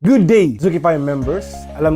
Good day, Zukify members. Alam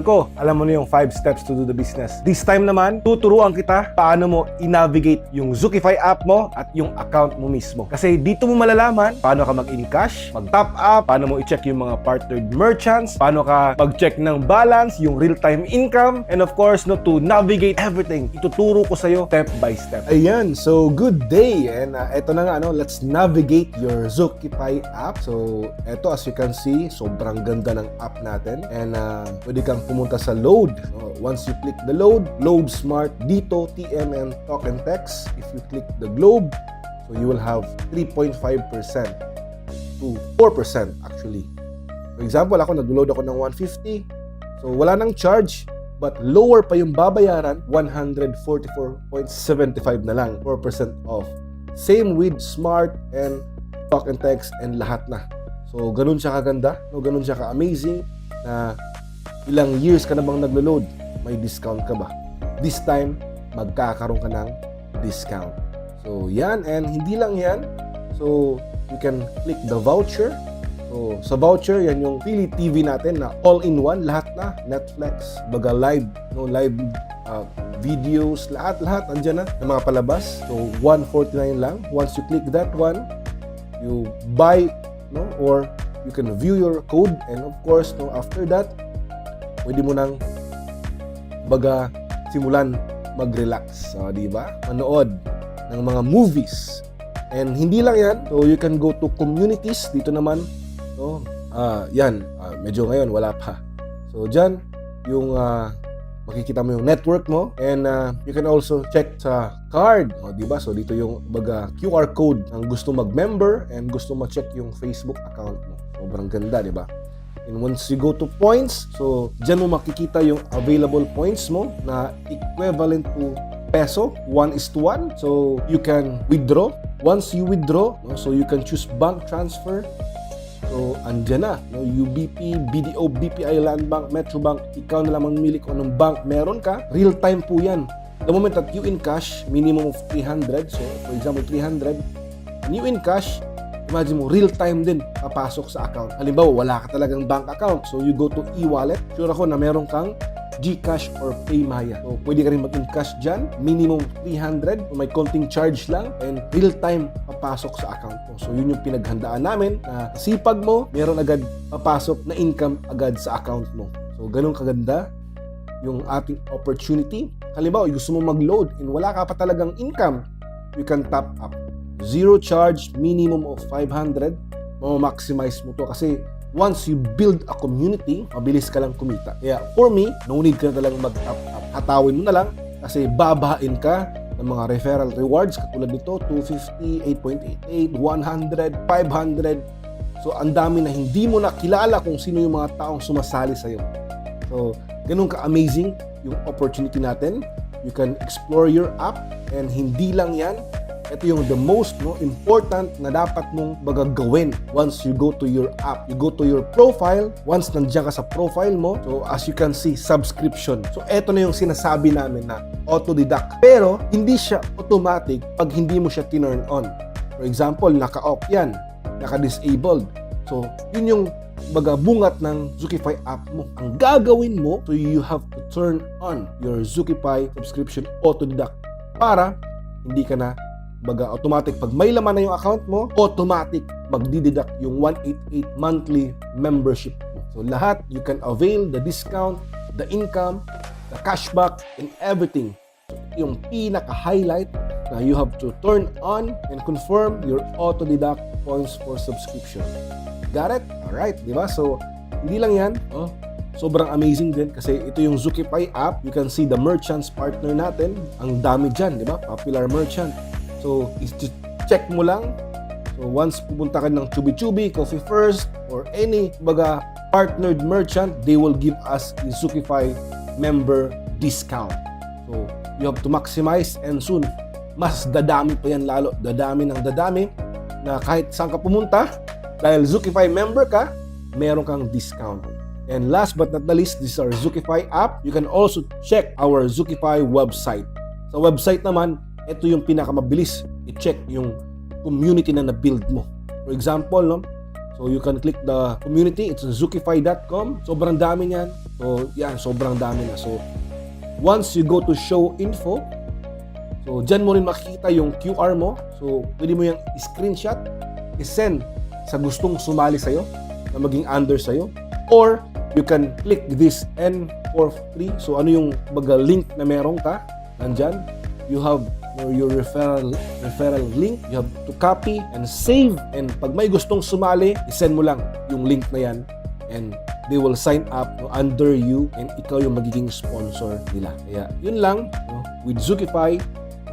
mo na yung 5 steps to do the business. This time naman, tuturuan kita paano mo i-navigate yung Zukify app mo at yung account mo mismo. Kasi dito mo malalaman paano ka mag-in-cash, mag-top up, paano mo i-check yung mga partnered merchants, paano ka mag-check ng balance, yung real-time income, and of course, to navigate everything. Ituturo ko sa'yo step by step. Ayan, so good day. And eto na nga, let's navigate your Zukify app. So, eto as you can see, sobrang ganda ng app natin, and pwede kang pumunta sa load. Once you click the load smart dito, TM and talk and text. If you click the globe, so you will have 3.5% to 4% actually. For example, ako nag-load ako ng 150, so wala nang charge, but lower pa yung babayaran, 144.75 na lang, 4% off. Same with smart and talk and text and lahat na. So, ganun siya kaganda, ganun siya ka-amazing, na ilang years ka na bang naglo-load, may discount ka ba? This time, magkakaroon ka ng discount. So, yan, and hindi lang yan. So, you can click the voucher. So, sa voucher, yan yung Philly TV natin na all-in-one, lahat na, Netflix, baga live, live videos, lahat, andyan na, ng mga palabas. So, $149 lang. Once you click that one, you buy, or you can view your code, and of course, after that, pwede mo nang baga simulan mag-relax, di ba? Manood ng mga movies. And hindi lang yan, so you can go to communities dito naman. So, yan, medyo ngayon wala pa. So, dyan, yung makikita mo yung network mo, and you can also check sa card, di ba? So dito yung baga QR code ang gusto mag-member and gusto ma-check yung Facebook account mo. Sobrang ganda, di ba? And once you go to points, so dyan mo makikita yung available points mo na equivalent to peso, 1:1. So you can withdraw. Once you withdraw, so you can choose bank transfer. So, andyan na. UBP, BDO, BPI, Land Bank, Metro Bank, ikaw na lang mamili kung anong bank meron ka. Real time po yan. The moment that you in cash, minimum of 300. So, for example, 300. And you in cash, imagine mo, real time din papasok sa account. Halimbawa, wala ka talagang bank account. So, you go to e-wallet. Sure ako na meron kang GCash or PayMaya. So, pwede ka rin mag-in-cash dyan. Minimum 300. May konting charge lang. And real-time papasok sa account mo. So, yun yung pinaghandaan namin na sipag mo, meron agad papasok na income agad sa account mo. So, ganun kaganda yung ating opportunity. Halimbawa, gusto mo mag-load and wala ka pa talagang income, you can top up. Zero charge, minimum of 500. Maximize mo to kasi once you build a community, mabilis ka lang kumita. Kaya for me, no need ka na talagang mag-top up. Hatawin mo na lang kasi babahain ka ng mga referral rewards katulad nito, 250, 8.88, 100, 500. So, ang dami na hindi mo na kilala kung sino yung mga taong sumasali sa'yo. So, ganun ka-amazing yung opportunity natin. You can explore your app, and hindi lang yan. Ito yung the most important na dapat mong gawin once you go to your app. You go to your profile. Once nandiyan ka sa profile mo, so as you can see, subscription. So ito na yung sinasabi namin na auto-deduct. Pero hindi siya automatic pag hindi mo siya turn on. For example, naka-off yan, naka-disabled. So yun yung bungat ng Zukify app mo. Ang gagawin mo, so you have to turn on your Zukify subscription auto-deduct para hindi ka na automatic pag may laman na yung account mo, automatic magdideduct yung 188 monthly membership mo. So lahat, you can avail the discount, the income, the cashback, and everything. So, yung pinaka-highlight na you have to turn on and confirm your auto-deduct points for subscription. Got it? Alright, di ba? So, hindi lang yan. Sobrang amazing din kasi ito yung Zukify app. You can see the merchants partner natin. Ang dami dyan, di ba? Popular merchant. So, check mo lang. So, once pupunta ka ng Chubi Chubi, Coffee First, or any partnered merchant, they will give us a Zukify member discount. So, you have to maximize, and soon, mas dadami pa yan lalo. Dadami ng dadami na kahit saan ka pumunta, dahil Zukify member ka, meron kang discount. And last but not the least, this is our Zukify app. You can also check our Zukify website. Sa website naman, ito yung pinakamabilis i-check yung community na na-build mo. For example, So you can click the community. It's zookify.com. Sobrang dami niyan. So yan, sobrang dami na. So once you go to show info, so dyan mo rin makikita yung QR mo. So pwede mo yung screenshot, isend sa gustong sumali sa'yo, na maging under sa'yo. Or you can click this N for free. So ano yung link na meron ka, nandyan. You have your referral link. You have to copy and save. And pag may gustong sumali, isend mo lang yung link na yan. And they will sign up under you and ikaw yung magiging sponsor nila. Kaya yun lang, with Zookify,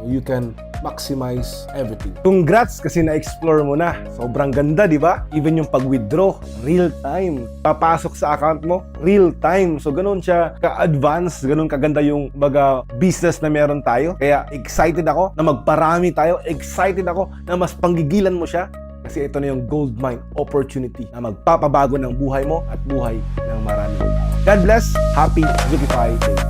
you can maximize everything. Congrats kasi na-explore mo na. Sobrang ganda, di ba? Even yung pag-withdraw, real time. Papasok sa account mo, real time. So, ganun siya ka-advance, ganun kaganda yung business na meron tayo. Kaya excited ako na magparami tayo. Excited ako na mas panggigilan mo siya. Kasi ito na yung gold mine opportunity na magpapabago ng buhay mo at buhay ng maraming tao. God bless. Happy Zookify Day.